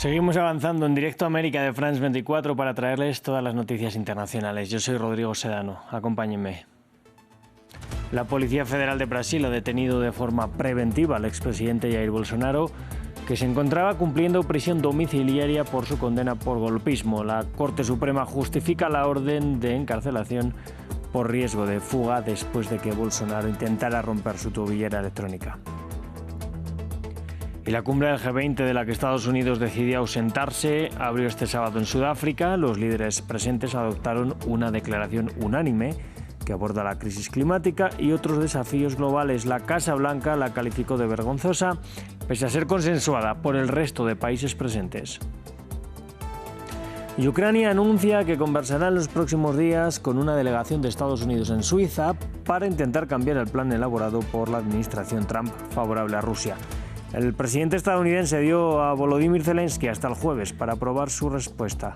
Seguimos avanzando en Directo América de France 24 para traerles todas las noticias internacionales. Yo soy Rodrigo Sedano, acompáñenme. La Policía Federal de Brasil ha detenido de forma preventiva al expresidente Jair Bolsonaro, que se encontraba cumpliendo prisión domiciliaria por su condena por golpismo. La Corte Suprema justifica la orden de encarcelación por riesgo de fuga después de que Bolsonaro intentara romper su tobillera electrónica. Y la cumbre del G20, de la que Estados Unidos decidió ausentarse, abrió este sábado en Sudáfrica. Los líderes presentes adoptaron una declaración unánime que aborda la crisis climática y otros desafíos globales. La Casa Blanca la calificó de vergonzosa, pese a ser consensuada por el resto de países presentes. Y Ucrania anuncia que conversará en los próximos días con una delegación de Estados Unidos en Suiza para intentar cambiar el plan elaborado por la administración Trump favorable a Rusia. El presidente estadounidense dio a Volodymyr Zelensky hasta el jueves para aprobar su respuesta.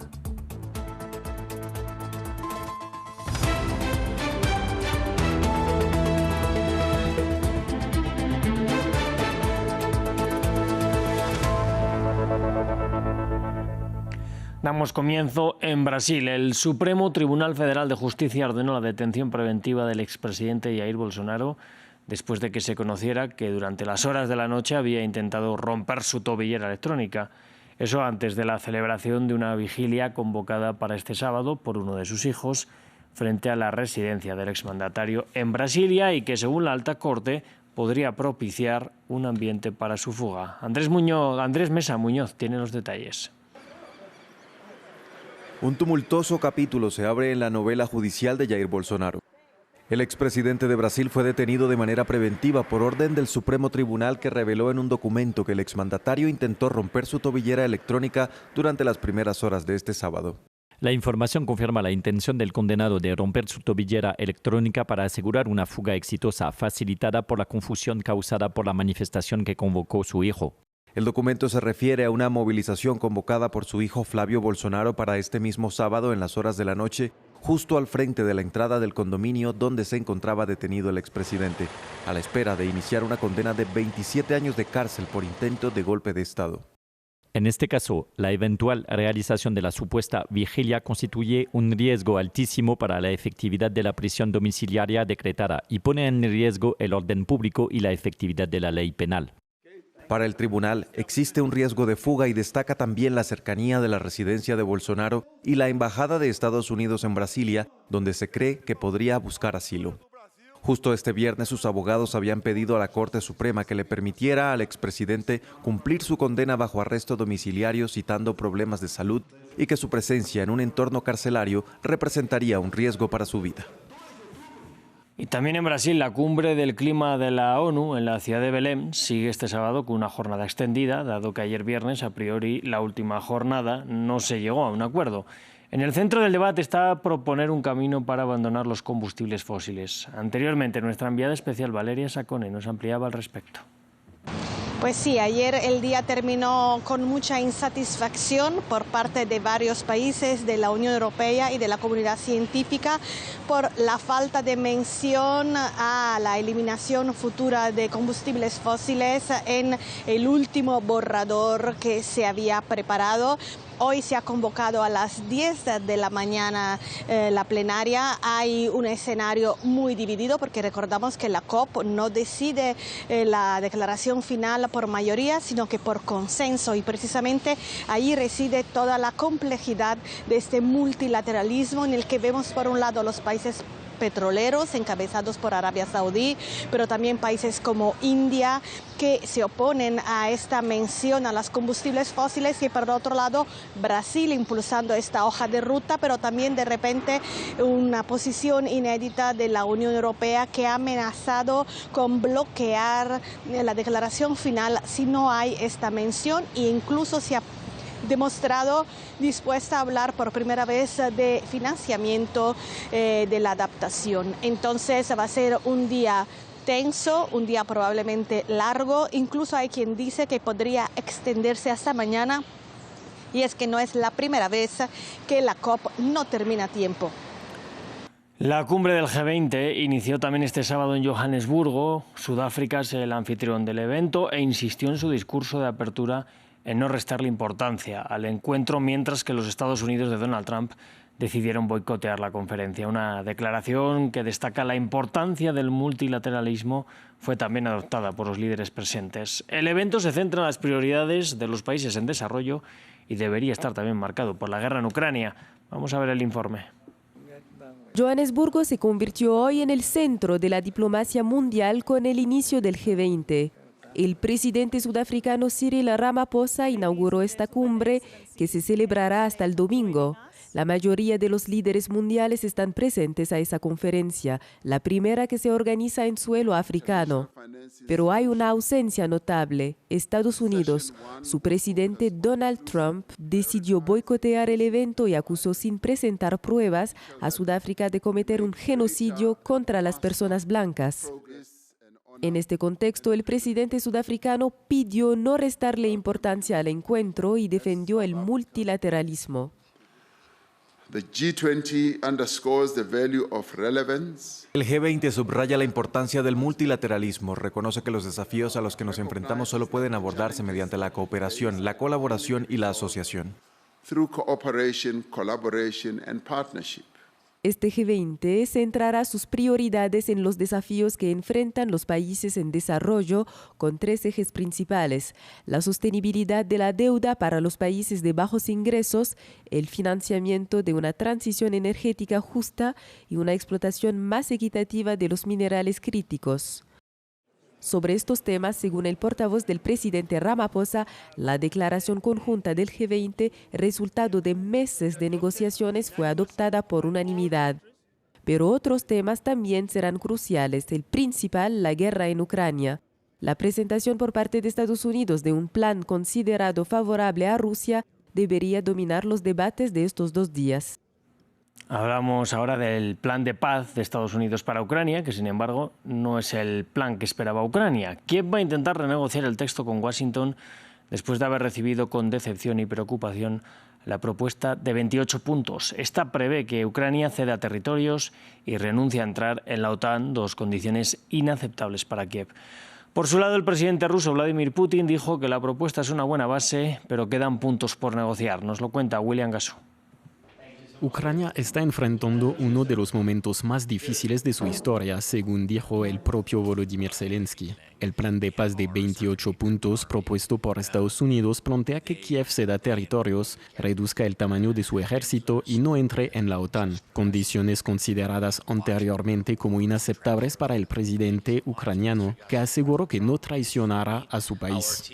Damos comienzo en Brasil. El Supremo Tribunal Federal de Justicia ordenó la detención preventiva del expresidente Jair Bolsonaro después de que se conociera que durante las horas de la noche había intentado romper su tobillera electrónica. Eso antes de la celebración de una vigilia convocada para este sábado por uno de sus hijos frente a la residencia del exmandatario en Brasilia y que, según la Alta Corte, podría propiciar un ambiente para su fuga. Andrés Mesa Muñoz tiene los detalles. Un tumultuoso capítulo se abre en la novela judicial de Jair Bolsonaro. El expresidente de Brasil fue detenido de manera preventiva por orden del Supremo Tribunal, que reveló en un documento que el exmandatario intentó romper su tobillera electrónica durante las primeras horas de este sábado. La información confirma la intención del condenado de romper su tobillera electrónica para asegurar una fuga exitosa, facilitada por la confusión causada por la manifestación que convocó su hijo. El documento se refiere a una movilización convocada por su hijo Flavio Bolsonaro para este mismo sábado en las horas de la noche, justo al frente de la entrada del condominio donde se encontraba detenido el expresidente, a la espera de iniciar una condena de 27 años de cárcel por intento de golpe de Estado. En este caso, la eventual realización de la supuesta vigilia constituye un riesgo altísimo para la efectividad de la prisión domiciliaria decretada y pone en riesgo el orden público y la efectividad de la ley penal. Para el tribunal existe un riesgo de fuga y destaca también la cercanía de la residencia de Bolsonaro y la embajada de Estados Unidos en Brasilia, donde se cree que podría buscar asilo. Justo este viernes sus abogados habían pedido a la Corte Suprema que le permitiera al expresidente cumplir su condena bajo arresto domiciliario, citando problemas de salud y que su presencia en un entorno carcelario representaría un riesgo para su vida. Y también en Brasil, la cumbre del clima de la ONU en la ciudad de Belém sigue este sábado con una jornada extendida, dado que ayer viernes, a priori la última jornada, no se llegó a un acuerdo. En el centro del debate está proponer un camino para abandonar los combustibles fósiles. Anteriormente, nuestra enviada especial Valeria Sacone nos ampliaba al respecto. Pues sí, ayer el día terminó con mucha insatisfacción por parte de varios países de la Unión Europea y de la comunidad científica por la falta de mención a la eliminación futura de combustibles fósiles en el último borrador que se había preparado. Hoy se ha convocado a las 10 de la mañana la plenaria. Hay un escenario muy dividido porque recordamos que la COP no decide la declaración final por mayoría, sino que por consenso, y precisamente ahí reside toda la complejidad de este multilateralismo en el que vemos por un lado los países petroleros encabezados por Arabia Saudí, pero también países como India que se oponen a esta mención a los combustibles fósiles, y por otro lado Brasil impulsando esta hoja de ruta, pero también de repente una posición inédita de la Unión Europea que ha amenazado con bloquear la declaración final si no hay esta mención, e incluso se ha demostrado dispuesta a hablar por primera vez de financiamiento de la adaptación. Entonces va a ser un día tenso, un día probablemente largo, incluso hay quien dice que podría extenderse hasta mañana, y es que no es la primera vez que la COP no termina a tiempo. La cumbre del G20 inició también este sábado en Johannesburgo. Sudáfrica es el anfitrión del evento e insistió en su discurso de apertura en no restarle importancia al encuentro, mientras que los Estados Unidos de Donald Trump decidieron boicotear la conferencia. Una declaración que destaca la importancia del multilateralismo fue también adoptada por los líderes presentes. El evento se centra en las prioridades de los países en desarrollo y debería estar también marcado por la guerra en Ucrania. Vamos a ver el informe. Johannesburgo se convirtió hoy en el centro de la diplomacia mundial con el inicio del G20. El presidente sudafricano Cyril Ramaphosa inauguró esta cumbre que se celebrará hasta el domingo. La mayoría de los líderes mundiales están presentes a esa conferencia, la primera que se organiza en suelo africano. Pero hay una ausencia notable. Estados Unidos, su presidente Donald Trump, decidió boicotear el evento y acusó sin presentar pruebas a Sudáfrica de cometer un genocidio contra las personas blancas. En este contexto, el presidente sudafricano pidió no restarle importancia al encuentro y defendió el multilateralismo. The G20 underscores the value of relevance. El G20 subraya la importancia del multilateralismo, reconoce que los desafíos a los que nos enfrentamos solo pueden abordarse mediante la cooperación, la colaboración y la asociación. Through cooperation, collaboration and partnership. Este G20 centrará sus prioridades en los desafíos que enfrentan los países en desarrollo con 3 ejes principales: la sostenibilidad de la deuda para los países de bajos ingresos, el financiamiento de una transición energética justa y una explotación más equitativa de los minerales críticos. Sobre estos temas, según el portavoz del presidente Ramaphosa, la declaración conjunta del G20, resultado de meses de negociaciones, fue adoptada por unanimidad. Pero otros temas también serán cruciales, el principal, la guerra en Ucrania. La presentación por parte de Estados Unidos de un plan considerado favorable a Rusia debería dominar los debates de estos 2 días. Hablamos ahora del plan de paz de Estados Unidos para Ucrania, que sin embargo no es el plan que esperaba Ucrania. Kiev va a intentar renegociar el texto con Washington después de haber recibido con decepción y preocupación la propuesta de 28 puntos. Esta prevé que Ucrania ceda territorios y renuncie a entrar en la OTAN, 2 condiciones inaceptables para Kiev. Por su lado, el presidente ruso Vladimir Putin dijo que la propuesta es una buena base, pero quedan puntos por negociar. Nos lo cuenta William Gassou. Ucrania está enfrentando uno de los momentos más difíciles de su historia, según dijo el propio Volodymyr Zelensky. El plan de paz de 28 puntos propuesto por Estados Unidos plantea que Kiev ceda territorios, reduzca el tamaño de su ejército y no entre en la OTAN, condiciones consideradas anteriormente como inaceptables para el presidente ucraniano, que aseguró que no traicionará a su país.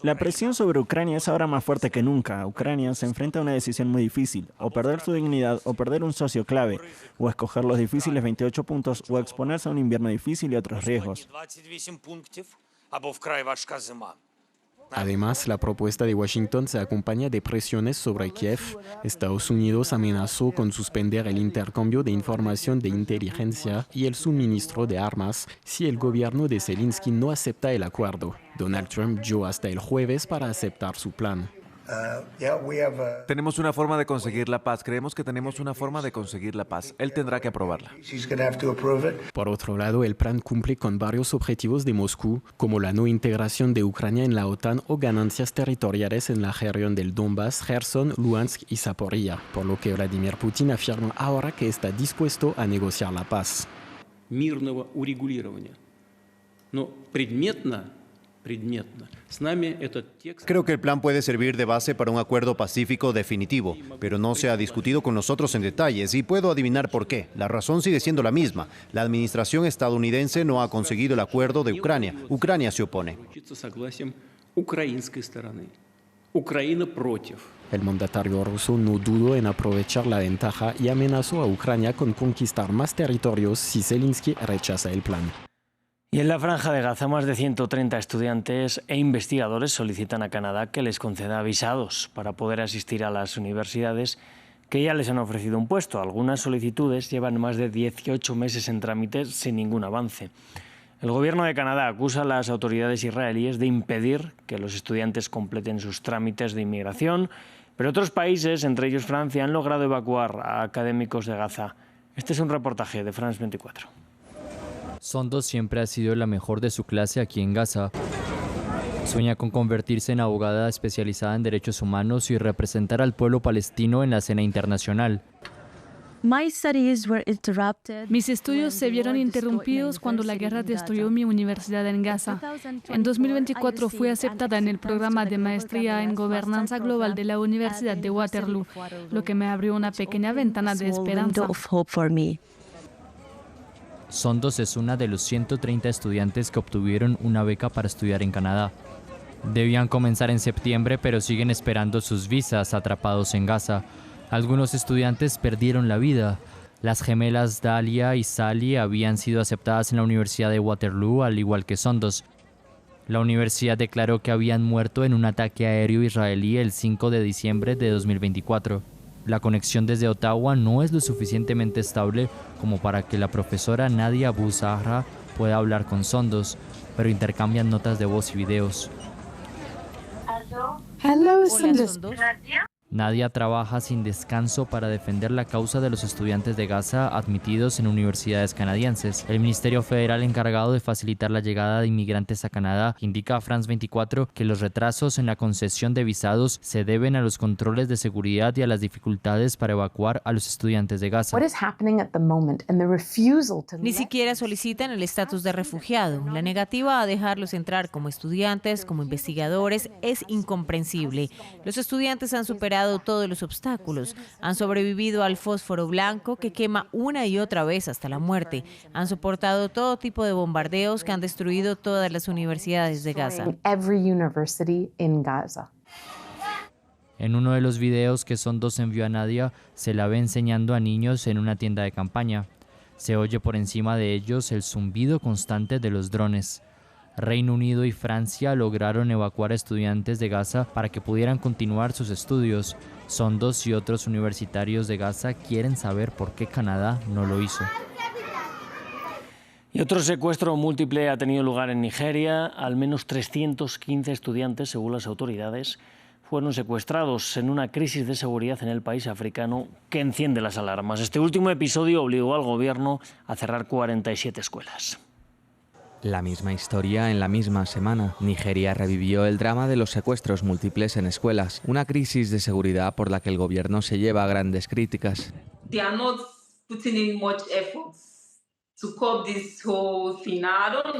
La presión sobre Ucrania es ahora más fuerte que nunca. Ucrania se enfrenta a una decisión muy difícil, o perder su dignidad o perder un socio clave, o escoger los difíciles 28 puntos o exponerse a un invierno difícil y otros riesgos. Además, la propuesta de Washington se acompaña de presiones sobre Kiev. Estados Unidos amenazó con suspender el intercambio de información de inteligencia y el suministro de armas si el gobierno de Zelensky no acepta el acuerdo. Donald Trump dio hasta el jueves para aceptar su plan. Tenemos una forma de conseguir la paz. Creemos que tenemos una forma de conseguir la paz. Él tendrá que aprobarla. Por otro lado, el plan cumple con varios objetivos de Moscú, como la no integración de Ucrania en la OTAN o ganancias territoriales en la región del Donbass, Kherson, Luhansk y Zaporilla, por lo que Vladimir Putin afirma ahora que está dispuesto a negociar la paz. Creo que el plan puede servir de base para un acuerdo pacífico definitivo, pero no se ha discutido con nosotros en detalles y puedo adivinar por qué. La razón sigue siendo la misma. La administración estadounidense no ha conseguido el acuerdo de Ucrania. Ucrania se opone. El mandatario ruso no dudó en aprovechar la ventaja y amenazó a Ucrania con conquistar más territorios si Zelensky rechaza el plan. Y en la Franja de Gaza, más de 130 estudiantes e investigadores solicitan a Canadá que les conceda visados para poder asistir a las universidades que ya les han ofrecido un puesto. Algunas solicitudes llevan más de 18 meses en trámite sin ningún avance. El gobierno de Canadá acusa a las autoridades israelíes de impedir que los estudiantes completen sus trámites de inmigración, pero otros países, entre ellos Francia, han logrado evacuar a académicos de Gaza. Este es un reportaje de France 24. Sondos siempre ha sido la mejor de su clase aquí en Gaza. Sueña con convertirse en abogada especializada en derechos humanos y representar al pueblo palestino en la escena internacional. Mis estudios se vieron interrumpidos cuando la guerra destruyó mi universidad en Gaza. En 2024 fui aceptada en el programa de maestría en gobernanza global de la Universidad de Waterloo, lo que me abrió una pequeña ventana de esperanza. Sondos es una de los 130 estudiantes que obtuvieron una beca para estudiar en Canadá. Debían comenzar en septiembre, pero siguen esperando sus visas atrapados en Gaza. Algunos estudiantes perdieron la vida. Las gemelas Dalia y Sally habían sido aceptadas en la Universidad de Waterloo, al igual que Sondos. La universidad declaró que habían muerto en un ataque aéreo israelí el 5 de diciembre de 2024. La conexión desde Ottawa no es lo suficientemente estable como para que la profesora Nadia Abu Zahra pueda hablar con Sondos, pero intercambian notas de voz y videos. Hola, Sondos. Nadia trabaja sin descanso para defender la causa de los estudiantes de Gaza admitidos en universidades canadienses. El Ministerio Federal encargado de facilitar la llegada de inmigrantes a Canadá indica a France 24 que los retrasos en la concesión de visados se deben a los controles de seguridad y a las dificultades para evacuar a los estudiantes de Gaza. Ni siquiera solicitan el estatus de refugiado. La negativa a dejarlos entrar como estudiantes, como investigadores, es incomprensible. Los estudiantes han superado todos los obstáculos, han sobrevivido al fósforo blanco que quema una y otra vez hasta la muerte, han soportado todo tipo de bombardeos que han destruido todas las universidades de Gaza. En uno de los videos que Sondos envió a Nadia, se la ve enseñando a niños en una tienda de campaña. Se oye por encima de ellos el zumbido constante de los drones. Reino Unido y Francia lograron evacuar a estudiantes de Gaza para que pudieran continuar sus estudios. Sondos y otros universitarios de Gaza quieren saber por qué Canadá no lo hizo. Y otro secuestro múltiple ha tenido lugar en Nigeria. Al menos 315 estudiantes, según las autoridades, fueron secuestrados en una crisis de seguridad en el país africano que enciende las alarmas. Este último episodio obligó al gobierno a cerrar 47 escuelas. La misma historia en la misma semana. Nigeria revivió el drama de los secuestros múltiples en escuelas, una crisis de seguridad por la que el gobierno se lleva grandes críticas.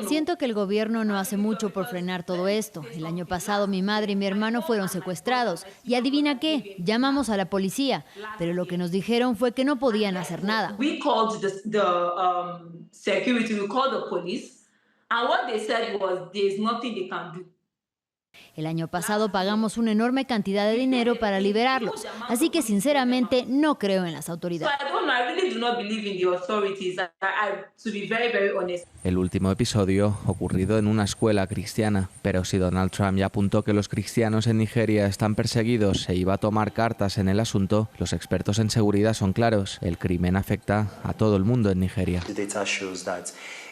Siento que el gobierno no hace mucho por frenar todo esto. El año pasado mi madre y mi hermano fueron secuestrados. Y adivina qué, llamamos a la policía, pero lo que nos dijeron fue que no podían hacer nada. El año pasado pagamos una enorme cantidad de dinero para liberarlos, así que sinceramente no creo en las autoridades. El último episodio ocurrido en una escuela cristiana, pero si Donald Trump ya apuntó que los cristianos en Nigeria están perseguidos e iba a tomar cartas en el asunto, los expertos en seguridad son claros, el crimen afecta a todo el mundo en Nigeria.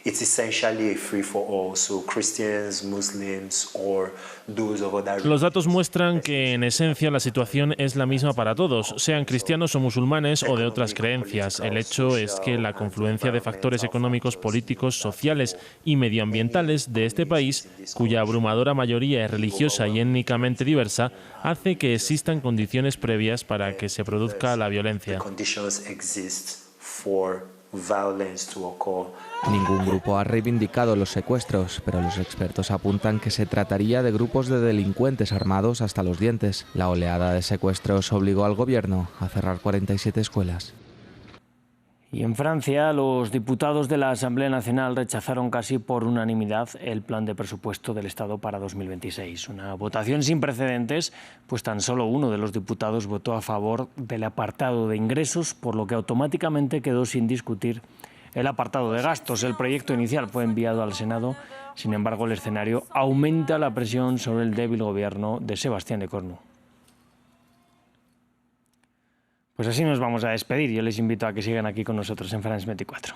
It's essentially a free-for-all, so Christians, Muslims, or those of other... Los datos muestran que en esencia la situación es la misma para todos, sean cristianos o musulmanes o de otras creencias. El hecho es que la confluencia de factores económicos, políticos, sociales y medioambientales de este país, cuya abrumadora mayoría es religiosa y étnicamente diversa, hace que existan condiciones previas para que se produzca la violencia. Ningún grupo ha reivindicado los secuestros, pero los expertos apuntan que se trataría de grupos de delincuentes armados hasta los dientes. La oleada de secuestros obligó al gobierno a cerrar 47 escuelas. Y en Francia, los diputados de la Asamblea Nacional rechazaron casi por unanimidad el plan de presupuesto del Estado para 2026. Una votación sin precedentes, pues tan solo uno de los diputados votó a favor del apartado de ingresos, por lo que automáticamente quedó sin discutir el apartado de gastos. El proyecto inicial fue enviado al Senado, sin embargo el escenario aumenta la presión sobre el débil gobierno de Sébastien Lecornu. Pues así nos vamos a despedir. Yo les invito a que sigan aquí con nosotros en France 24.